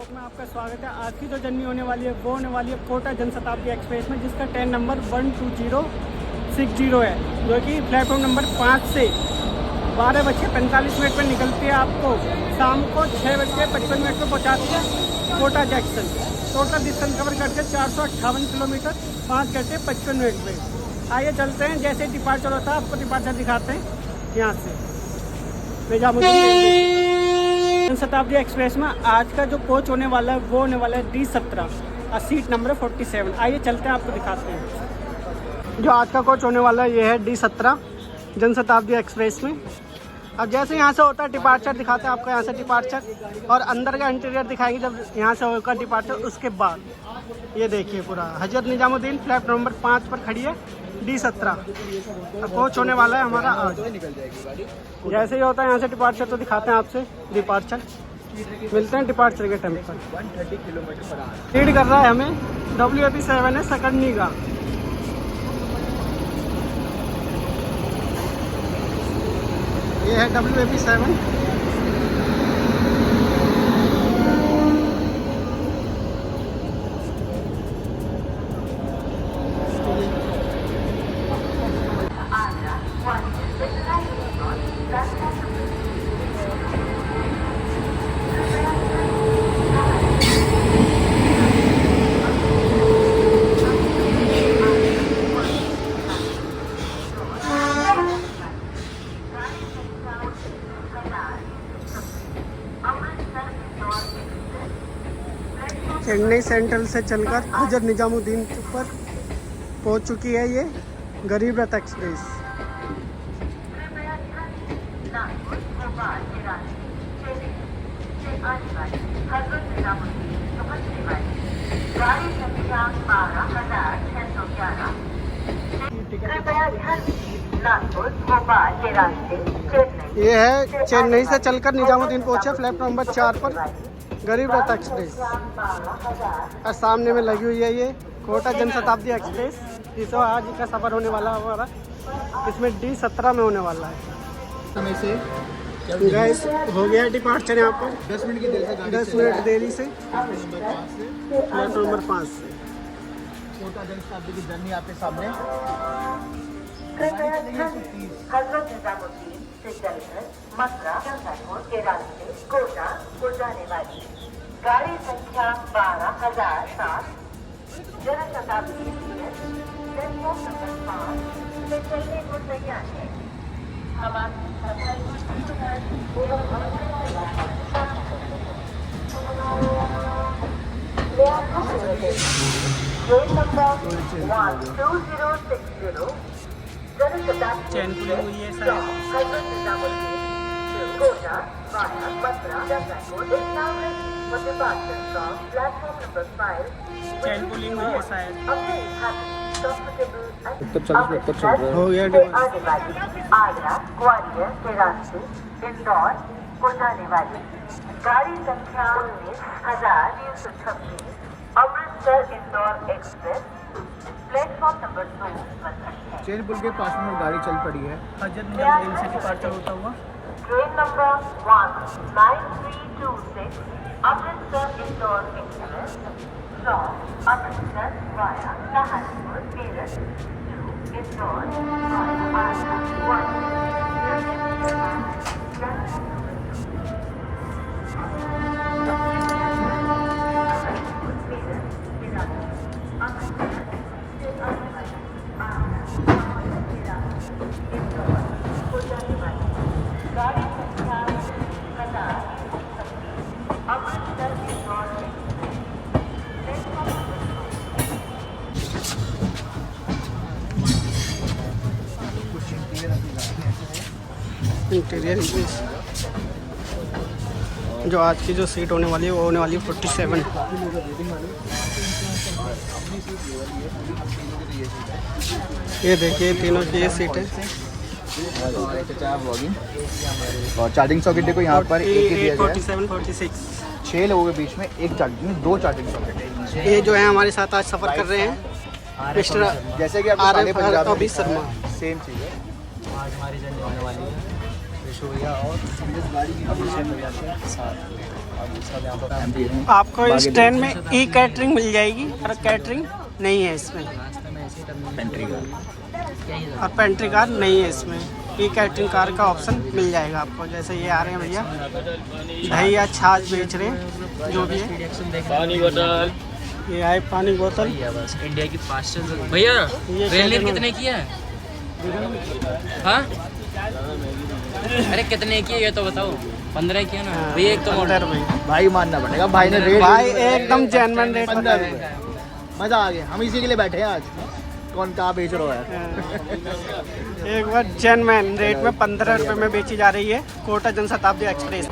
Blog में आपका स्वागत है। आज की जो जर्नी होने वाली है वो होने वाली है कोटा जनशताब्दी एक्सप्रेस में, जिसका ट्रेन नंबर 12060 है, जो कि प्लेटफॉर्म नंबर 5 से 12:45 पर निकलती है। आपको शाम को 6:55 पर पहुँचाती है Kota junction. Total distance cover करके 458 किलोमीटर 5 घंटे 55 मिनट में। आइए चलते हैं, जैसे डिपार्चर होता है आपको डिपार्चर दिखाते हैं। यहाँ से निजामुद्दीन जनशताब्दी एक्सप्रेस में आज का जो कोच होने वाला है वो होने वाला है D17 और सीट नंबर 47। आइए चलते हैं, आपको दिखाते हैं। जो आज का कोच होने वाला है ये है D17 जनशताब्दी एक्सप्रेस में। अब जैसे यहाँ से होता है डिपार्चर दिखाते हैं आपको, यहाँ से डिपार्चर और अंदर का इंटीरियर दिखाएंगे जब यहाँ से होगा डिपार्चर। उसके बाद ये देखिए पूरा हजरत निजामुद्दीन प्लेटफॉर्म नंबर 5 पर खड़ी है D17। कोच होने वाला है हमारा आज। जैसे ही होता है यहाँ से डिपार्चर तो दिखाते हैं आपसे डिपार्चर। मिलते हैं डिपार्चर के टाइम पर। 130 किलोमीटर पर आवर लीड कर रहा है हमें WAP7 है सकरनी का। ये है WAP7। चेन्नई सेंट्रल से चलकर हजरत निजामुद्दीन पर पहुंच चुकी है ये गरीब रथ एक्सप्रेस। ये है चेन्नई से चलकर निजामुद्दीन पहुंचे प्लेटफॉर्म नंबर 4 पर गरीब रथ एक्सप्रेस। और सामने में लगी हुई है ये कोटा जनशताब्दी एक्सप्रेस, जिसमें आज का सफ़र होने वाला है हमारा। इसमें D17 में होने वाला है। समय से गाइस हो गया डिपार्चर यहाँ पर 10 मिनट की देर से गाड़ी 10 मिनट देरी से नंबर 5 से प्लेटफॉर्म नंबर 5 से। कोटा जनशताब्दी की जर्नी आपके सामने। हजरत निजामुद्दीन से चलकर मथुरा जमशेदपुर के रास्ते कोटा को जाने वाली गाड़ी संख्या 12,007 जनशताब्दी प्लेटफॉर्म नंबर 5 से चलने को तैयार है। हमारी सफर ट्रेन नंबर 12060 चैन खुली हुई है sir. Hazrat Nizamuddin Kota via Mathura Jamshedpur is now ready for departure from platform number 5. Chain pulling हुई है शायद। A very happy, comfortable and उत्तर चल रहा है। हो गया से आने वाली आगरा ग्वालियर के रास्ते इंदौर को जाने वाली गाड़ी संख्या 19,326 Amritsar Indore express platform number 2 पर खड़ी है। चेन पुल के पास में गाड़ी चल पड़ी है। हजरत निजामुद्दीन से डिपार्चर होता हुआ train number 19326 Amritsar Indore express from Amritsar via Saharanpur Meerut to Indore via Agra गाड़ी संख्या 1000 अमृतसर इंदौर इंटीरियर इंग्लिश। जो आज की जो सीट होने वाली है वो होने वाली है 47। ये देखिए तीनों की ये सीट है। और चार्जिंग सॉकेट देखो यहाँ पर एक ही दिया गया है। 47, 46। 6 लोगों के बीच में एक चार्जिंग, 2 चार्जिंग सॉकेट है। ये जो है हमारे साथ आज सफ़र कर रहे हैं मिस्टर जैसे कि आपको साले पंजाब में अभी शर्मा। सेम चीज़ है। आज हमारी जर्नी होने वाली है विशु भैया और गाड़ी की साथ। एमपी में आपको इस ट्रेन में ई कैटरिंग मिल जाएगी और कैटरिंग नहीं है इसमें, पेंट्री का। और पेंट्री कार नहीं है इसमें। ई कैटरिंग कार का ऑप्शन मिल जाएगा आपको। जैसे ये आ रहे हैं भैया, दही या छाछ बेच रहे हैं, जो भी है। पानी बोतल, ये आए पानी बोतल। बस इंडिया की फास्टेस्ट। भैया रेल टिकट कितने की है? हाँ अरे कितने की है ये तो बताओ। 15 की है ना भैया? एक तो अंदर में भाई मानना पड़ेगा, भाई ने रेट भाई एकदम जेन्युइन रेट 15 बताया। रुपये। मजा आ गया, हम इसी के लिए बैठे हैं आज। कौन कहाँ बेच रहा है? एक बार जेन्युइन रेट में 15 रुपये में बेची जा रही है कोटा जनशताब्दी एक्सप्रेस।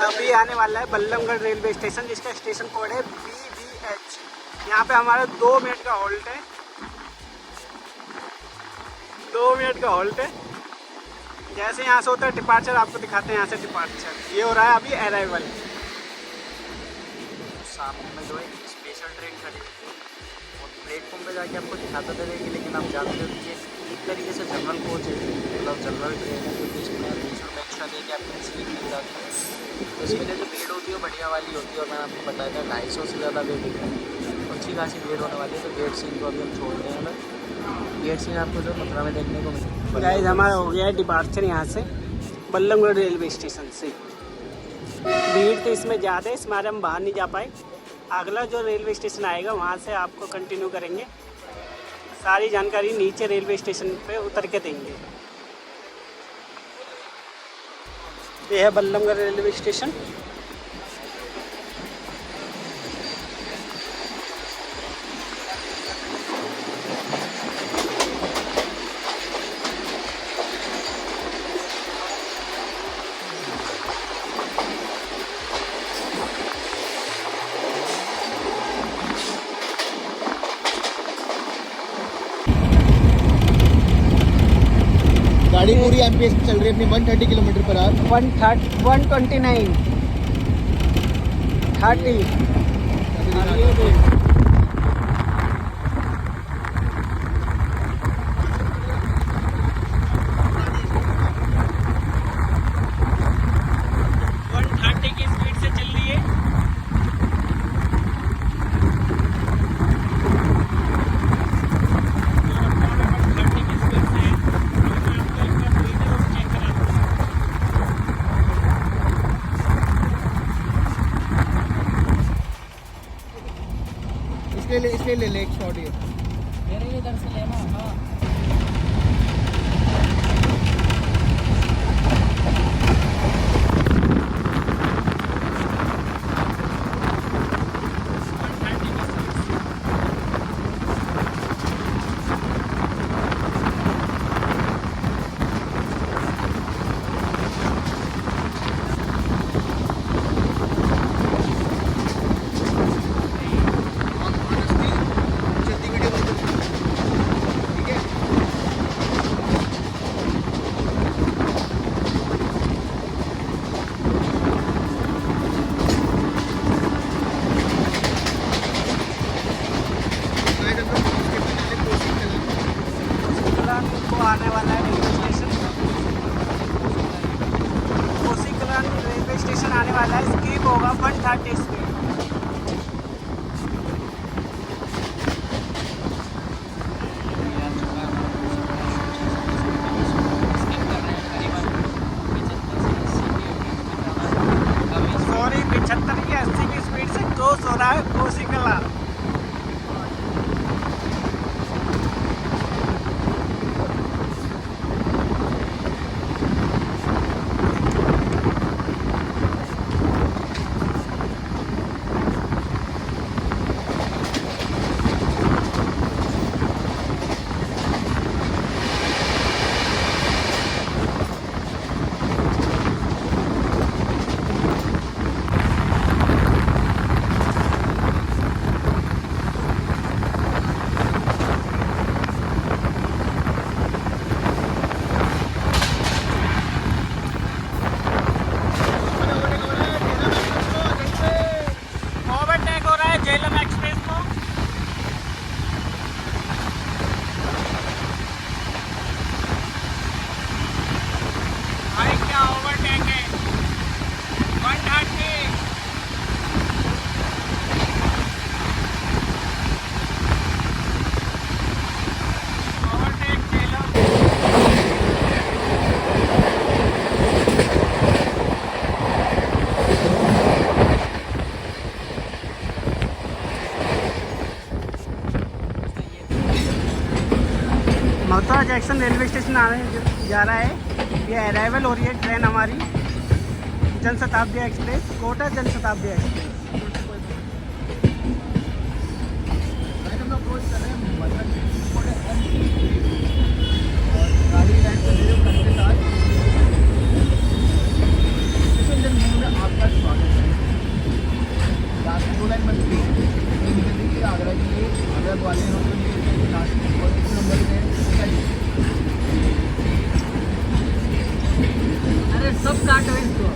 अभी आने वाला है बल्लभगढ़ रेलवे स्टेशन, जिसका स्टेशन कोड है BVH। यहाँ पे हमारा 2 मिनट का हॉल्ट है, 2 मिनट का हॉल्ट है। जैसे यहाँ से होता है डिपार्चर, आपको दिखाते हैं यहाँ से डिपार्चर। ये हो रहा है अभी अराइवल। सामने में जो है स्पेशल ट्रेन खड़ी है और प्लेटफॉर्म पे जाके आपको दिखाता तो रहेगी, लेकिन आप जानते हो कि ये एक तरीके से जनरल कोच है, मतलब जनरल ट्रेन है, क्योंकि इसमें 20 रुपये एक्स्ट्रा दे के आपको सीट मिल जाती है। तो इसमें जो भीड़ होती है वो बढ़िया वाली होती है, और मैंने आपको बताया था 250 से ज़्यादा वेटिंग है, अच्छी खासी भीड़ होने वाली है। तो गेट सीन को अभी हम छोड़ रहे हैं। गेट सीन आपको जो मथुरा में देखने को मिलेगा। गाइस हमारा हो गया है डिपार्चर यहाँ से बल्लभगढ़ रेलवे स्टेशन से। भीड़ तो इसमें ज़्यादा है, इस मारे हम बाहर नहीं जा पाए। अगला जो रेलवे स्टेशन आएगा वहाँ से आपको कंटिन्यू करेंगे, सारी जानकारी नीचे रेलवे स्टेशन पे उतर के देंगे। ये है बल्लभगढ़ रेलवे स्टेशन। गाड़ी पूरी एमपी स्पेस चल रही है अपनी 130 किलोमीटर पर आवर। 129 30 130 की स्पीड से चल रही है। इसलिए ले एक शॉट ये। मेरे इधर से लेना। हाँ चलती वीडियो बंद कर दो। ठीक है। को आने वाला है रेलवे स्टेशन। कोसीकलान रेलवे स्टेशन आने वाला है। स्कीप होगा 130 स्पीड। सॉरी 75 की 80 की स्पीड से क्रॉस हो रहा है कोसीकलान। ओवरटेक हो रहा है झेलम एक्सप्रेस को। भाई क्या ओवरटेक है। 130 overtake Jhelum. Mathura junction railway station आने जा रहा है। ये अराइवल हो रही है ट्रेन हमारी जनशताब्दी एक्सप्रेस, कोटा जनशताब्दी एक्सप्रेस। आगरा की आगरा ग्वालियर नंबर है। अरे सब काटो इसको,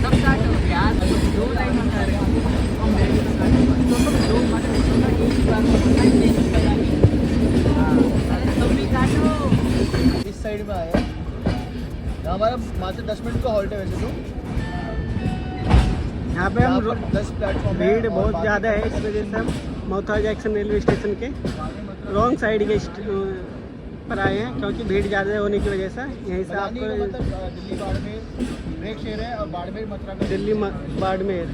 सब काटो यार। 2 लाइन बता रहे हो अरे सब भी काटो। इस साइड में आया हमारा मात्र 10 मिनट का हॉल्ट है वैसे तो। यहाँ पे हम 10 प्लेटफॉर्म भीड़ बहुत ज़्यादा है, इस वजह से हम मथुरा जंक्शन रेलवे स्टेशन के रॉन्ग साइड के पर आए हैं, क्योंकि भीड़ ज़्यादा होने की वजह से यहीं से आपको दिल्ली बाड़मेर ब्रेक शेयर है और बाड़मेर मथुरा का दिल्ली बाड़मेर।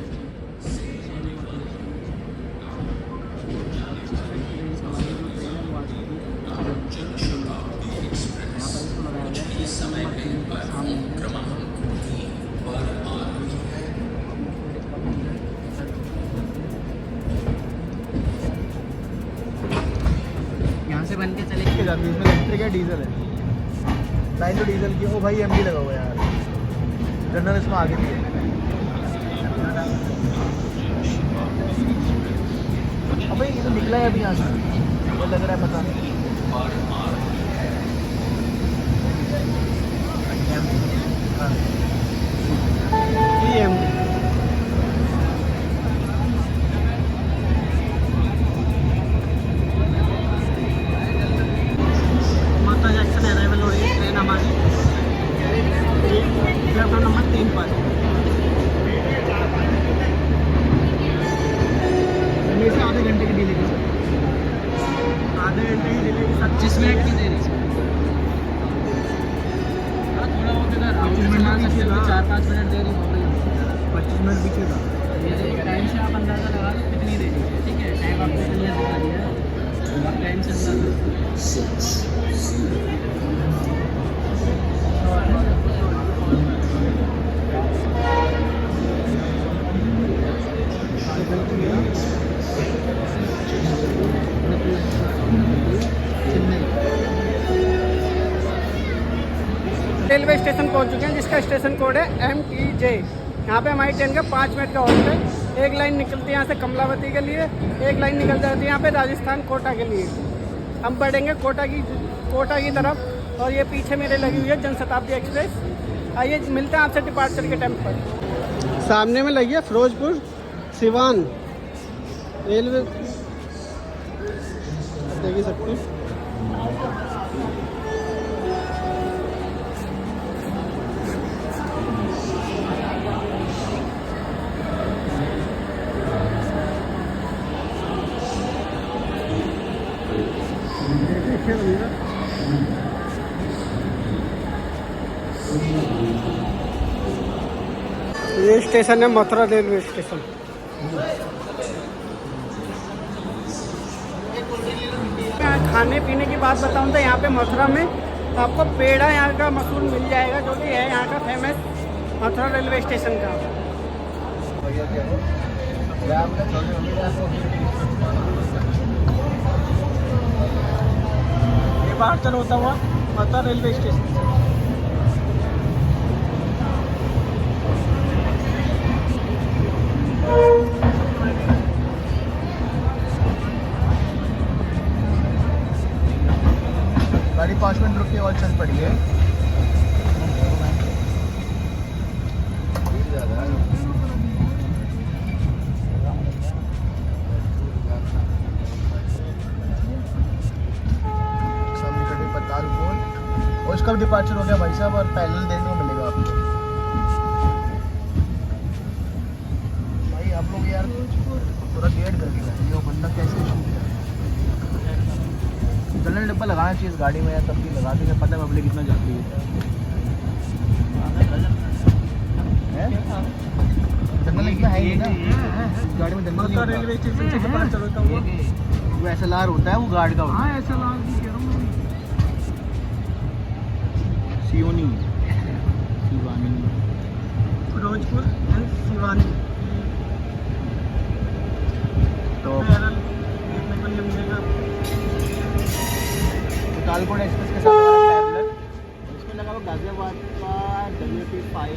यहाँ से बन के चले। जाती है, इसमें इलेक्ट्रिक है डीजल है। लाइन तो डीजल की। ओ भाई एमडी लगा हुआ है यार। जनरल इसमें आगे भी है। अबे ये तो निकला है अभी यहाँ से, वो लग रहा है पता नहीं। EMD माता जंक्शन अराइवल हो रही है ट्रेन हमारी प्लेटफॉर्म नंबर 3 पर। मेरे से आधे घंटे की डिले की आधे घंटे की डिले 25 मिनट की देरी से थोड़ा बहुत इधर आप मान सकते हो 4-5 मिनट देरी हो गई 25 मिनट पीछे था। मेरे टाइम से आप अंदाज़ा लगा लो कितनी देरी है। ठीक है, टाइम आपने क्लियर बता दिया है, आप टाइम से अंदाज़ा रेलवे स्टेशन पहुंच चुके हैं जिसका स्टेशन कोड है MTJ। यहाँ पे हमारी ट्रेन का 5 मिनट का हॉल्ट है। एक लाइन निकलती है यहाँ से कमलावती के लिए, एक लाइन निकल जाती है यहाँ पे राजस्थान कोटा के लिए। हम बढ़ेंगे कोटा की तरफ और ये पीछे मेरे लगी हुई है जनशताब्दी एक्सप्रेस। आइए मिलते हैं आपसे डिपार्चर के टाइम पर। सामने में लगी है फिरोजपुर सिवान रेलवे, देख ही सकते हैं। ये स्टेशन है मथुरा रेलवे स्टेशन। खाने पीने की बात बताऊं तो यहाँ पे मथुरा में आपको पेड़ा यहाँ का मशहूर मिल जाएगा, जो कि है यहाँ का फेमस मथुरा रेलवे स्टेशन का। ये बाहर चल होता हुआ मथुरा रेलवे स्टेशन। गाड़ी 5 मिनट रुक के और चल पड़ी है। और उसका भी डिपार्चर हो गया भाई साहब, और पैरेलल देखने को मिलेगा आपको। भाई आप लोग यार पूरा गेट करके बैठे हो, बंदा कैसे जनरल डब्बा लगाना चाहिए इस गाड़ी में यार, तब भी लगा देंगे, पता है पब्लिक कितना जाती है। जनरल इतना है ही ना इस गाड़ी में, जनरल रेलवे स्टेशन से डिपार्चर होता हुआ वो SLR होता है, वो गार्ड का होता है। सियोनी शिवानी फिरोजपुर एंड सिवानी तो कालकोट एक्सप्रेस के साथ पैरेलल इसमें लगा हुआ गाजियाबाद का WP5003।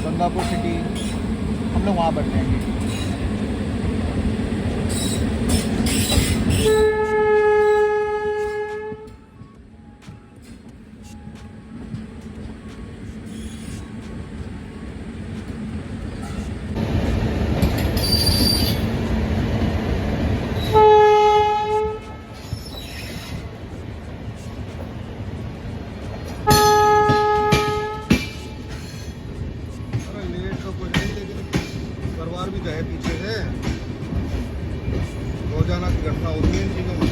गंगापुर सिटी, हम लोग वहाँ बैठ जाएंगे। परिवार भी तो है पीछे से, रोजाना की घटना होती है इन चीज़ों में।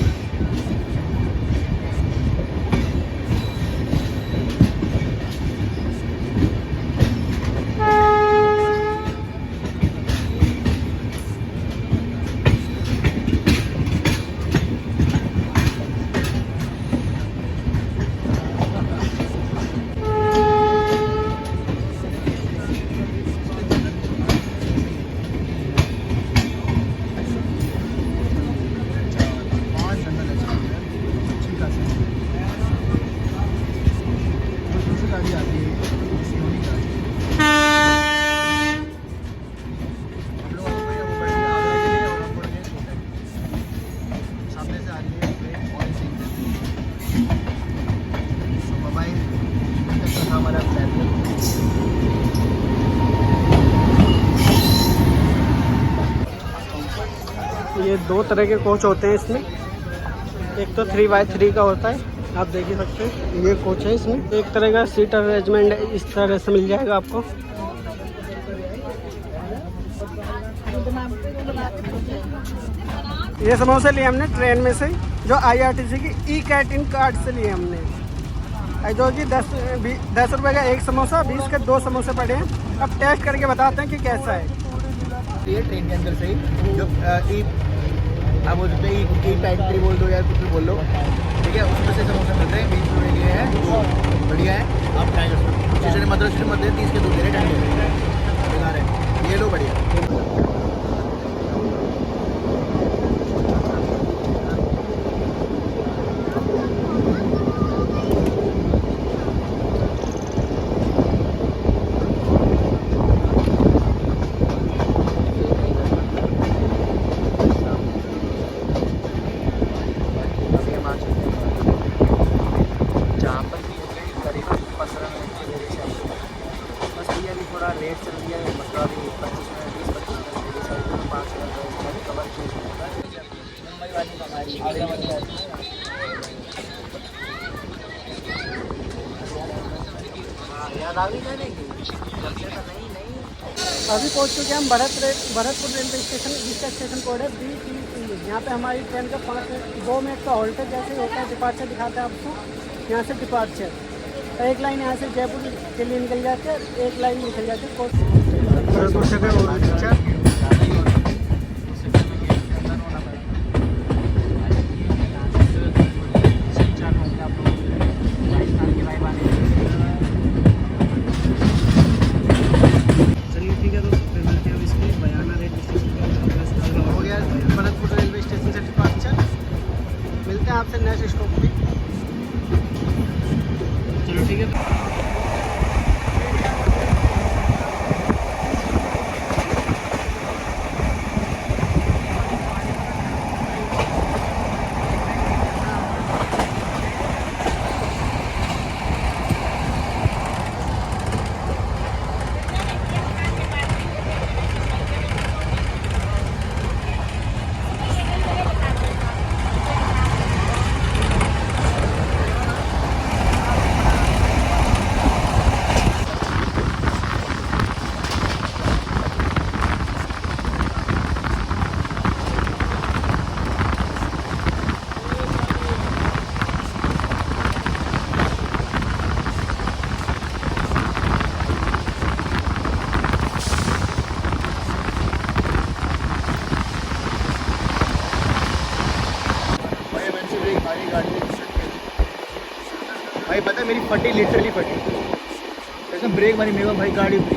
ये दो तरह के कोच होते हैं इसमें, एक तो 3x3 का होता है, आप देख ही सकते हैं। ये कोच है, इसमें एक तरह का सीट अरेंजमेंट इस तरह से मिल जाएगा आपको। ये समोसे लिए हमने ट्रेन में से, जो IRTC की ई-कैंटीन कार्ड से लिए हमने, जो कि 10 रुपये का एक समोसा, 20 के 2 समोसे पड़े हैं। अब टेस्ट करके बताते हैं कि कैसा है। ये ट्रेन के अंदर से ही जो आप बोल सकते हैं ई-कैंटीन बोल दो या कुछ भी बोल लो, ठीक है, उसमें से समोसे मिल रहे हैं। 20 रुपये के हैं, बढ़िया है, आप ट्राई कर सकते हो। स्टेशन मद्रास स्टेशन मध्य 30 के 2 दे रहे हैं, ये लो बढ़िया। रेट चल रही है मतलब अभी 25 minute 20-25 minute 5 minute cover Mumbai वाली याद आ गई जाने की नहीं। अभी पहुंच चुके हैं हम भरतपुर रेलवे स्टेशन, जिसका स्टेशन कोड है BTE। यहाँ पे हमारी ट्रेन का 2 मिनट का हॉल्ट है, जैसे होता है डिपार्चर दिखाता है आपको। यहाँ से डिपार्चर एक लाइन यहाँ से जयपुर के लिए निकल जाती है, एक लाइन निकल जाती है। चलिए ठीक है दोस्तों, फिर मिलते हैं इसके बयाना रेलवे स्टेशन हो गया भरतपुर रेलवे स्टेशन से डिपार्चर। मिलते हैं आपसे नेक्स्ट स्टॉप पे। चलो ठीक है। भाई पता है मेरी फटी, लिटरली फटी, जैसे ब्रेक मारी मेरे भाई गाड़ी उतरी।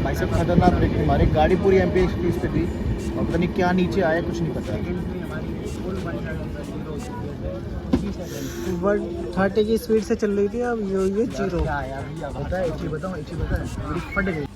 भाई सब खतरनाक ब्रेक मारे, गाड़ी पूरी MP स्पीड पे थी और पता नहीं क्या नीचे आया, कुछ नहीं पता। 130 की स्पीड से चल रही थी, अब ये 0। होता है, एक चीज बताऊँ, एक चीज पता है, मेरी फट गई।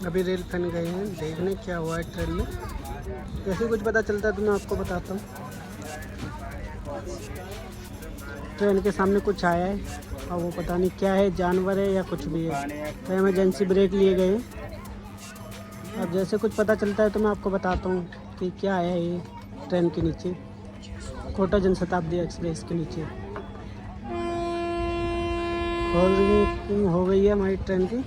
अभी रेल फैन गए हैं देखने क्या हुआ है ट्रेन में। जैसे कुछ पता चलता है तो मैं आपको बताता हूँ। ट्रेन के सामने कुछ आया है और वो पता नहीं क्या है, जानवर है या कुछ भी है, तो इमरजेंसी ब्रेक लिए गए। अब जैसे कुछ पता चलता है तो मैं आपको बताता हूँ कि क्या है ये ट्रेन के नीचे, कोटा जनशताब्दी एक्सप्रेस के नीचे। होल्डिंग हो गई है हमारी ट्रेन की।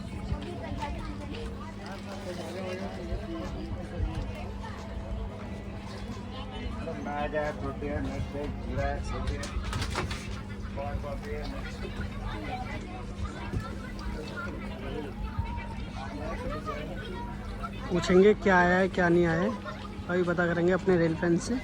पूछेंगे क्या आया है क्या नहीं आया है, अभी पता करेंगे अपने रेल फैन से।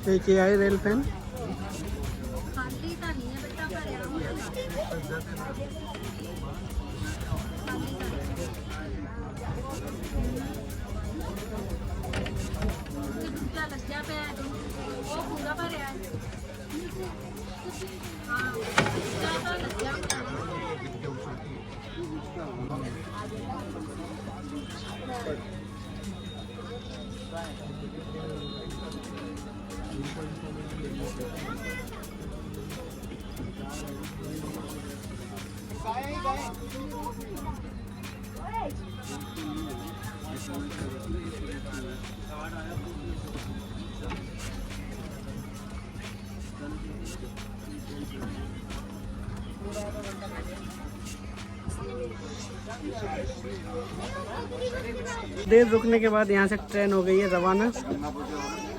एक ही आई रेल फैन। देर रुकने के बाद यहाँ से ट्रेन हो गई है रवाना।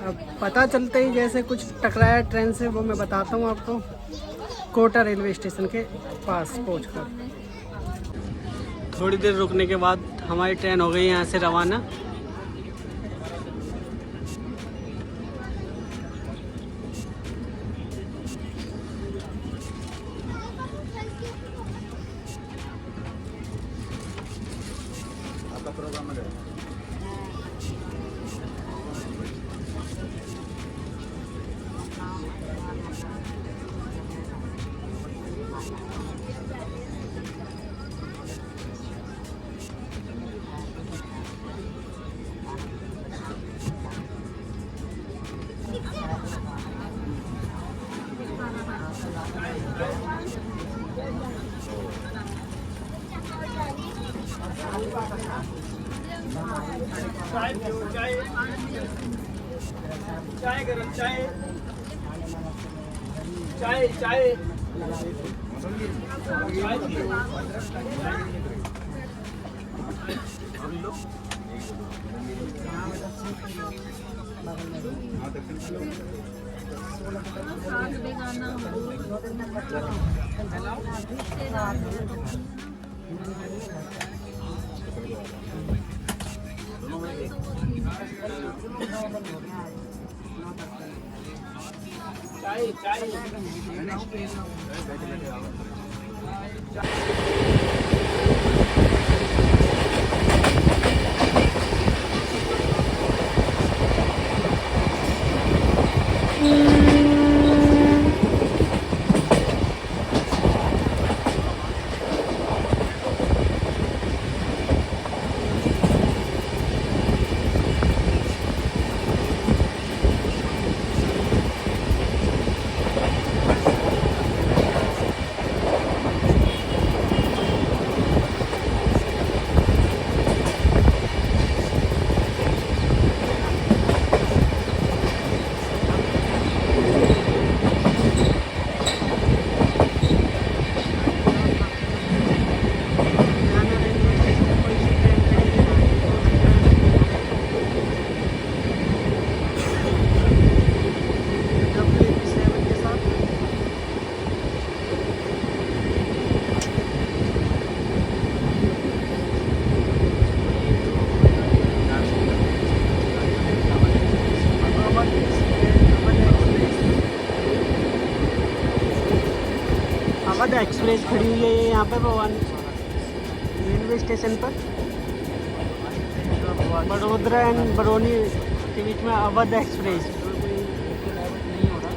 अब पता चलते ही जैसे कुछ टकराया ट्रेन से, वो मैं बताता हूँ आपको कोटा रेलवे स्टेशन के पास पहुँचकर। थोड़ी देर रुकने के बाद हमारी ट्रेन हो गई यहाँ से रवाना। चाय गरम चाय चाय चाय चाय चाय एक्सप्रेस खड़ी हुई है ये यहाँ पर भवानी रेलवे स्टेशन पर। बड़ोदरा एंड बरौनी के बीच में अवध एक्सप्रेस। नहीं हो रहा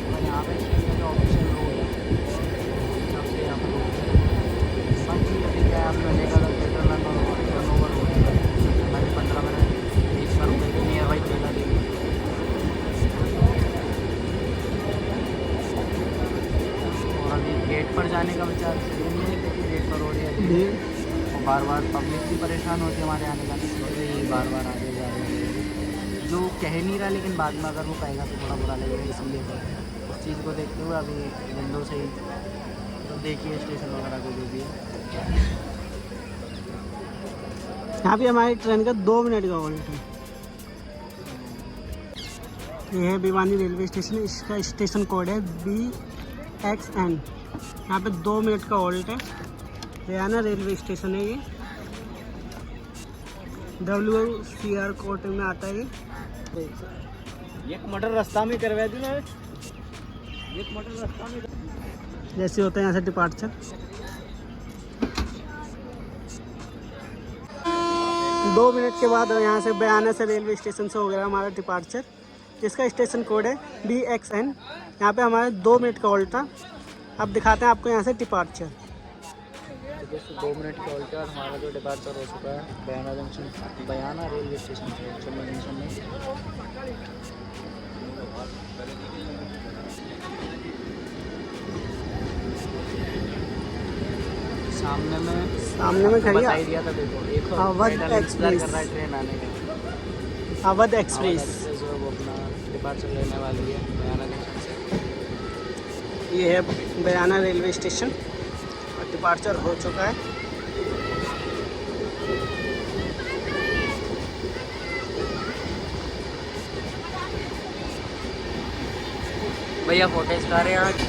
और यहाँ पे जो ऑफिशियल रोड है सबसे यहाँ पर बाकी अभी क्या है आपने देखा था पेट्रोल टर्नओवर हो गया हमारे 15 मिनट 20 रुपये के नियर बाई ट्रेन ली। और अभी गेट पर जाने का विचार ये नहीं है क्योंकि गेट पर हो रही है और बार बार पब्लिक भी परेशान होती है हमारे आने जाने से, ये बार बार आगे जा रहे हैं जो कह नहीं रहा, लेकिन बाद में अगर वो कहेगा तो थोड़ा बुरा लगेगा, इसलिए उस चीज़ को देखते हुए अभी विंडो से ही तो देखिए स्टेशन वगैरह को जो भी है। यहाँ पे हमारी ट्रेन का 2 मिनट का होल्ट है। ये है भिवानी रेलवे स्टेशन, इसका स्टेशन कोड है BXN। यहाँ पे 2 मिनट का होल्ट है। बयाना रेलवे स्टेशन है ये, WCR कोड में आता है ये। एक मटर रास्ता में करवा दी ना, एक मटर रास्ता में जैसे होता है यहाँ से डिपार्चर। 2 मिनट के बाद यहाँ से बयाना से रेलवे स्टेशन से हो गया हमारा डिपार्चर, जिसका स्टेशन कोड है BXN। यहाँ पे हमारे 2 मिनट का होल्ट था। अब दिखाते हैं आपको यहाँ से डिपार्चर। 2 मिनट का होल्ट है और हमारा जो डिपार्चर हो चुका है बयाना जंक्शन, बयाना रेलवे स्टेशन से। चलो जंक्शन में सामने में खड़ी बता है ही दिया था, देखो एक अवध इंतजार एक्सप्रेस। कर रहा है ट्रेन आने का। अवध एक्सप्रेस। जो वो अपना डिपार्चर लेने वाली है बयाना जंक्शन से। ये है बयाना रेलवे स्टेशन और डिपार्चर हो चुका है। भैया फोटेज कर रहे हैं आज।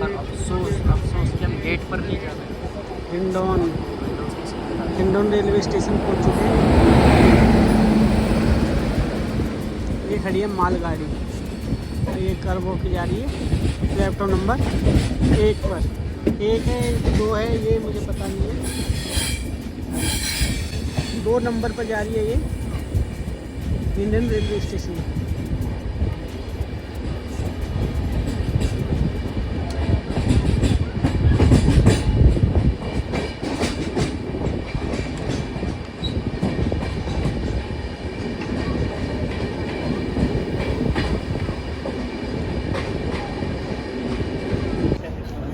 पर अफसोस कि हम गेट पर नहीं जा रहे। हिंडौन रेलवे स्टेशन पहुंच चुके हैं। ये खड़ी है मालगाड़ी, तो ये कर्व होकर जा रही है प्लेटफॉर्म नंबर 1 पर। 1 है 2 है ये मुझे पता नहीं है। 2 नंबर पर जा रही है ये Indian railway station.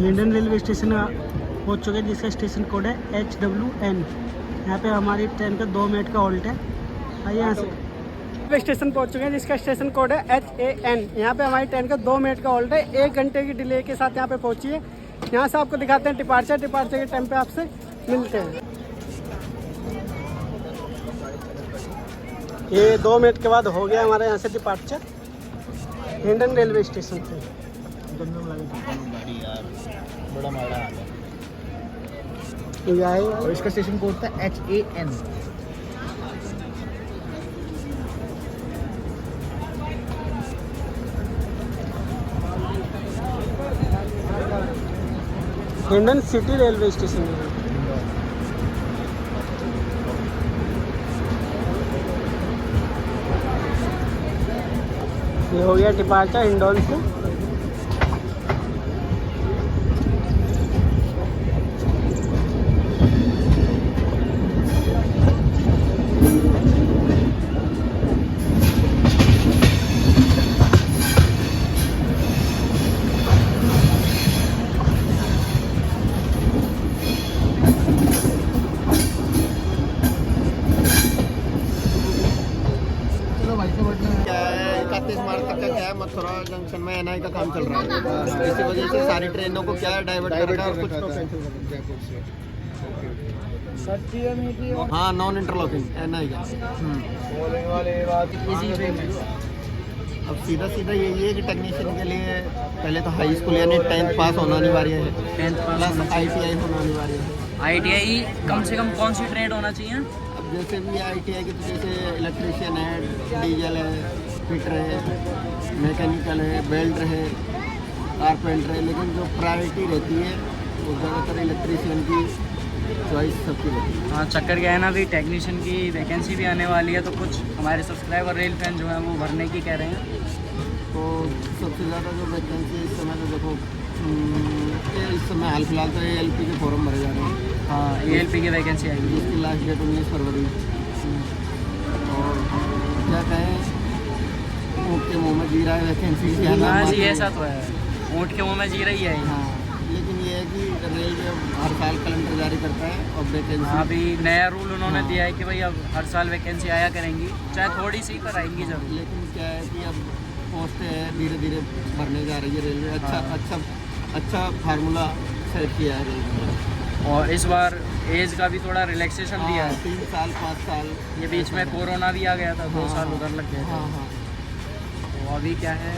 Indian railway station पहुंच चुके हैं जिसका स्टेशन कोड है HWN। यहाँ पे हमारी ट्रेन का 2 मिनट का हॉल्ट है। आइए यहाँ से रेलवे स्टेशन पहुंच चुके हैं जिसका स्टेशन कोड है HAN। यहाँ पे हमारी ट्रेन का 2 मिनट का हॉल्ट है। 1 घंटे की डिले के साथ यहाँ पे पहुंची है। यहाँ से आपको दिखाते हैं डिपार्चर के टाइम पे आपसे मिलते हैं। ये 2 मिनट के बाद हो गया हमारे यहाँ से डिपार्चर इंडियन रेलवे स्टेशन से। गाड़ी यार बड़ा माड़ा आ ये आए और इसका स्टेशन कोड था HAN। Hindon city railway station है। ये हो गया डिपार्चर हिंडौन से। मथुरा जंक्शन में NI का काम चल रहा है, इसी वजह से सारी ट्रेनों को क्या डाइवर्ट कर रखा है कुछ तो हाँ नॉन इंटरलॉकिंग NI का। अब सीधा यही है कि टेक्नीशियन के लिए पहले तो हाई स्कूल यानी 10th पास होना अनिवार्य है, 10th प्लस ITI होना अनिवार्य है। ITI कम से कम कौन सी ट्रेड होना चाहिए? अब जैसे भी ITI की तो जैसे इलेक्ट्रीशियन है, डीजल है, फिटर है, मैकेनिकल है, वेल्डर है, कारपेंटर है, लेकिन जो प्रायोरिटी रहती है वो ज़्यादातर इलेक्ट्रीशियन की चॉइस सबकी रहती है। हाँ, चक्कर क्या है ना, अभी टेक्नीशियन की वैकेंसी भी आने वाली है, तो कुछ हमारे सब्सक्राइबर रेल फैन जो हैं वो भरने की कह रहे हैं। तो सबसे ज़्यादा जो वैकेंसी इस समय तो देखो इस समय हाल फिलहाल तो ALP के फॉर्म भरे जा रहे हैं। हाँ, ALP की वैकेंसी आएगी जिसकी लास्ट डेट 19 फरवरी। और क्या कहें, ऊँट के मुँह में जी रहा है वैकेंसी की। हाँ जी, ऐसा तो है, ऊँट के मुँह में जी रही है। हाँ, लेकिन ये है कि रेलवे हर साल कैलेंडर जारी करता है और वैकेंसी। हाँ, अभी नया रूल उन्होंने दिया है कि भाई अब हर साल वैकेंसी आया करेंगी, चाहे थोड़ी सी पर आएंगी जरूर। लेकिन क्या है कि अब पोस्टें धीरे धीरे भरने जा रही है रेलवे। अच्छा फार्मूला सेट किया है रेलवे। और इस बार एज का भी थोड़ा रिलैक्सेशन दिया है। 3 साल 5 साल। ये बीच में कोरोना भी आ गया था, 2 साल उधर लग गए थे। हाँ। तो अभी क्या है,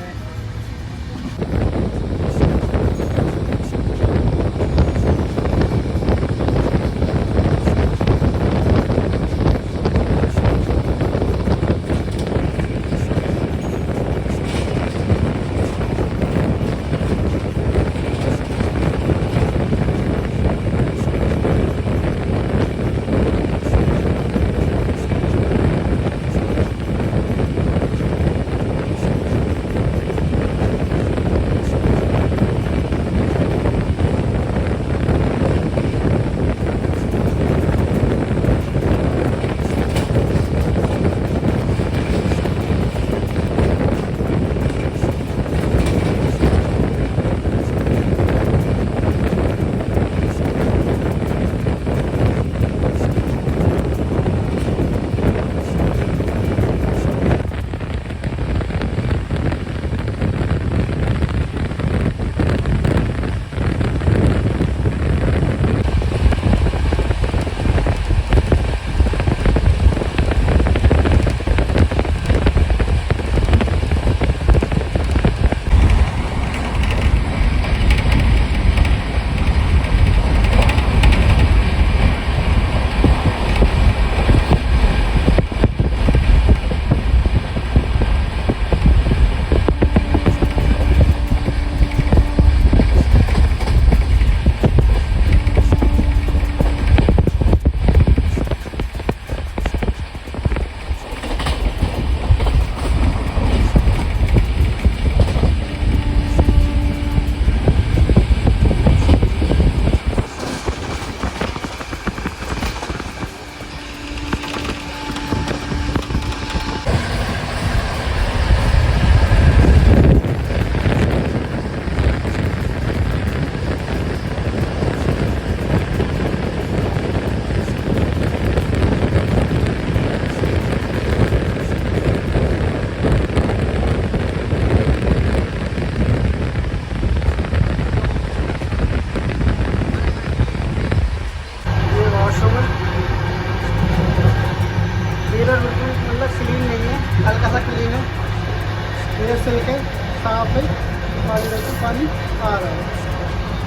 पानी रखो, पानी आ रहा है।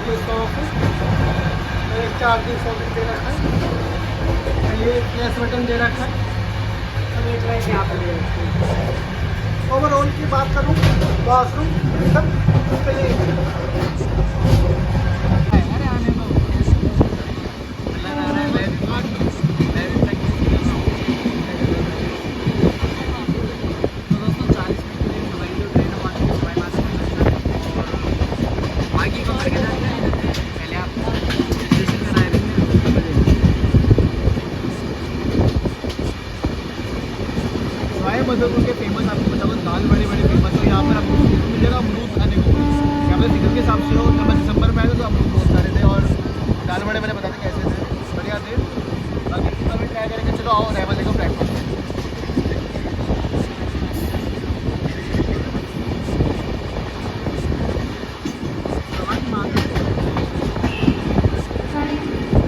ये सॉफ है, एक चार्जिंग सॉकेट दे रखा है, ये गैस बटन दे रखा है, और एक लाइट यहाँ पर दे रखी है। ओवरऑल की बात करूँ, बाथरूम सब मधुपुर के फेमस आपको बताओ, दाल बड़े बड़े फेमस हो। यहाँ पर आपको मिलेगा अमरूद खाने को। यहाँ पर सीजन के हिसाब से हो, जब मैं दिसंबर में आया था तो अमरूद बहुत सारे थे और दाल बड़े मैंने बताते कैसे थे, बढ़िया थे। बाकी कभी ट्राई करेंगे। चलो आओ रहमत देखो ब्रेकफास्ट।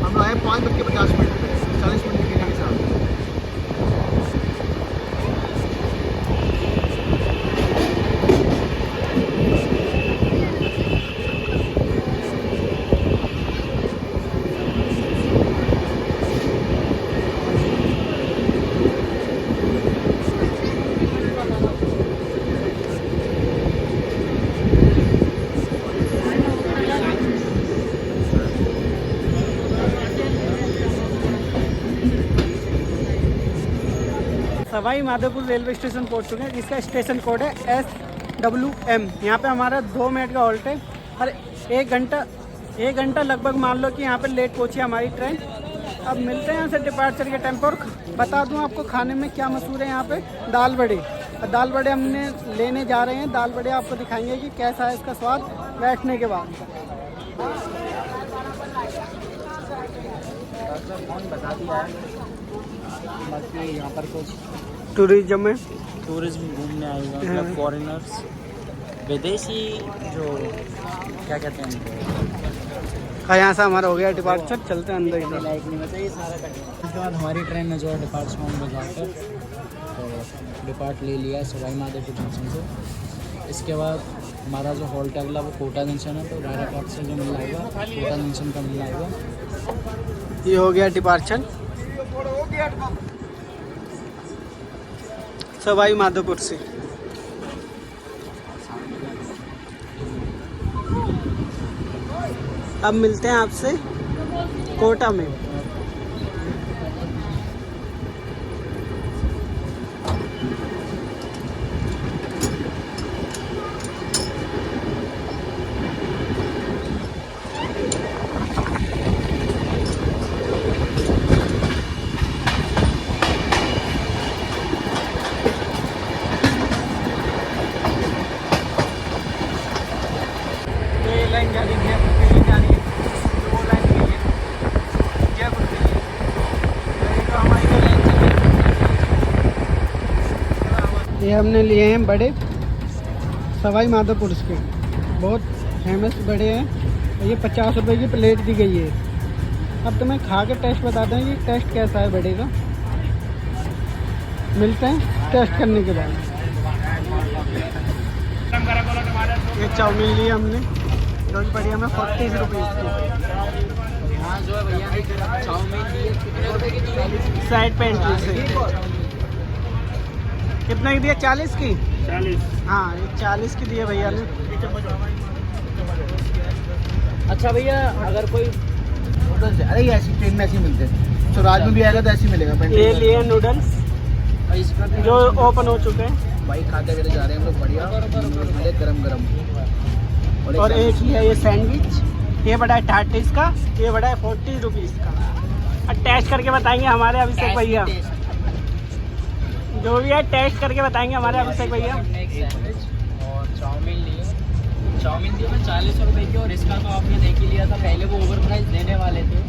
हम आए 5:50 40 मिनट के के साथ। सवाई माधोपुर रेलवे स्टेशन पहुंच चुके हैं, जिसका स्टेशन कोड है SWM। यहाँ पे हमारा 2 मिनट का हॉल्ट है और 1 घंटा लगभग मान लो कि यहाँ पे लेट पहुंची हमारी ट्रेन। अब मिलते हैं यहाँ से डिपार्चर के टाइम पर। बता दूँ आपको खाने में क्या मशहूर है यहाँ पे, दाल बड़े। और दाल बड़े हमने लेने जा रहे हैं। दाल बड़े आपको दिखाएंगे कि कैसा है इसका स्वाद बैठने के बाद। बता दिया है। बाकी यहाँ पर कुछ टूरिज्म में टूरिज्म घूमने आएगा, मतलब फॉरेनर्स, विदेशी जो क्या कहते हैं उनको। यहाँ से हमारा हो गया डिपार्चर, चलते हैं अंदर की तरफ। लाइक नहीं बचा ये सारा कट। उसके बाद हमारी ट्रेन ने जो है डिपार्चमेंट बजाकर तो डिपार्ट ले लिया सवाई माधोपुर जंक्शन से। इसके बाद हमारा जो हॉल्ट है अगला वो कोटा जंक्शन है, तो डायरेक्ट से जो मिलना होगा कोटा जंक्शन का मिलना होगा। ये हो गया डिपार्चर सवाई माधोपुर से। अब मिलते हैं आपसे कोटा में। लाइन जा रही है, जयपुर के लिए जा रही है, 2 लाइन के लिए जयपुर के लिए। तो हमारी तो लाइन चल रही है। ये हमने लिए हैं बड़े सवाई माधोपुर के, बहुत फेमस बड़े हैं। और ये 50 रुपये की प्लेट दी गई है। अब तुम्हें खा के टेस्ट बताते हैं कि टेस्ट कैसा है बड़े का। मिलते हैं टेस्ट करने के बाद। ये चाउमीन ली हमने, जो कि पड़ी हमें 40 रुपीज़ की। यहाँ जो है भैया चाउमीन कितने रुपए की? साइड पे एंट्री से कितना की दिया? 40 की। 40। हाँ, ये 40 की दिए भैया ने। अच्छा भैया, अगर कोई अरे ये ऐसी ट्रेन में ऐसे मिलते हैं, स्वराज में भी आएगा तो ऐसे ही मिलेगा। ये लिए नूडल्स जो ओपन हो चुके हैं भाई, खाते हुए जा रहे हैं हम लोग, बढ़िया मिले गरम गरम। और एक ही है ये सैंडविच, ये बड़ा है 30 का, ये बड़ा है 40 रुपीज़ का। और टेस्ट करके बताएंगे हमारे अभिषेक भैया, जो भी है टेस्ट करके बताएंगे हमारे अभिषेक भैया। और चाउमीन लिए, चाउमीन दी मैं 40 रुपए की। और इसका तो आपने देख ही लिया था, पहले वो ओवर प्राइस देने वाले थे,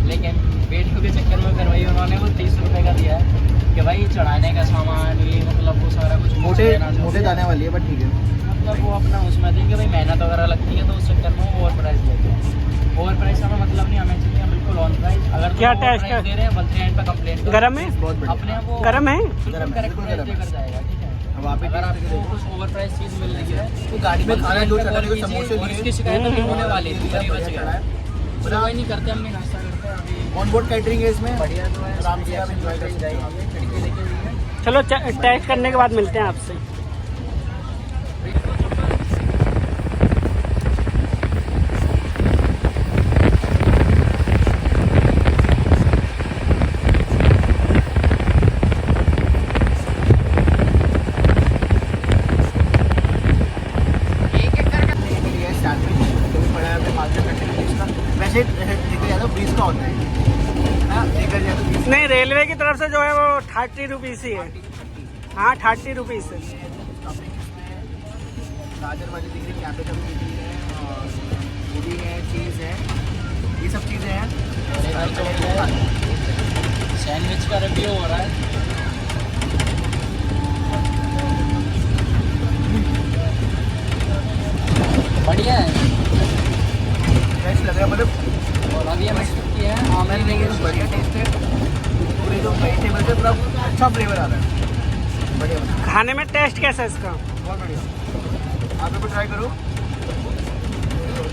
लेकिन वीडियो के चक्कर में करवाई उन्होंने वो 30 रुपए का दिया है कि भाई चढ़ाने का सामान, ये मतलब वो सारा कुछ मोटे दाने वाली है, बट ठीक है। मतलब वो अपना उसमें देंगे भाई, मेहनत वगैरह लगती है, तो उस चक्कर में वो ओवर प्राइस देते हैं। ओवर प्राइस हमें मतलब नहीं, हमें चाहिए बिल्कुल ऑन प्राइस। अगर क्या तो टेस्ट दे रहे हैं बल्कि एंड पे कंप्लेंट गरम है? बहुत बढ़िया। अपने वो गरम है? करेक्ट प्राइस देकर जाएगा, ठीक है। अब आप भी अगर taste आपको करके देखो। कुछ ओवर प्राइस चीज़ मिल रही है तो गाड़ी में खाना दो चटनी को कीजिए, समोसे और लिए इसकी शिकायत अभी होने वाली थी, बढ़िया तभी बच चढ़ा गया। है। मतलब वही नहीं करते, हमने नाश्ता करते हैं अभी। ऑन बोर्ड कैटरिंग है इसमें बढ़िया तो है, आराम से आप enjoy कर सकते हो। खिड़की लेके हुई है। चलो टेस्ट करने के बाद मिलते हैं आपसे। वैसे देखा जाए तो 20 का होता है ना, देखा जाए तो 20 नहीं, रेलवे की तरफ से जो है वो 30 रुपीज़ ही है। हाँ 30 रुपीज़ है। गाजर वाली दिख रही है, यहाँ पे कभी दिख रही है, और पूरी है, चीज़ है, ये सब चीज़ें हैं। सैंडविच का रिव्यू हो रहा है। बढ़िया है। फ्रेश लग रहा है, मतलब और अभी हमें की है आमलेट नहीं है, बढ़िया टेस्ट है। पूरे जो वेजिटेबल से पूरा अच्छा फ्लेवर आ रहा है, बढ़िया बना, खाने में टेस्ट कैसा है इसका? बहुत बढ़िया। आप भी ट्राई करो।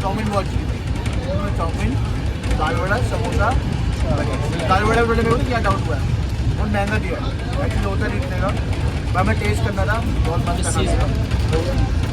चाउमीन बहुत चाहिए, चाउमीन, दाल वड़ा, समोसा, बढ़िया। दाल वड़ा मेरे को क्या डाउट हुआ है, बहुत महंगा दिया है, एक्चुअली होता नहीं इतने का, पर हमें टेस्ट करना था, बहुत मस्त इस चीज़ था।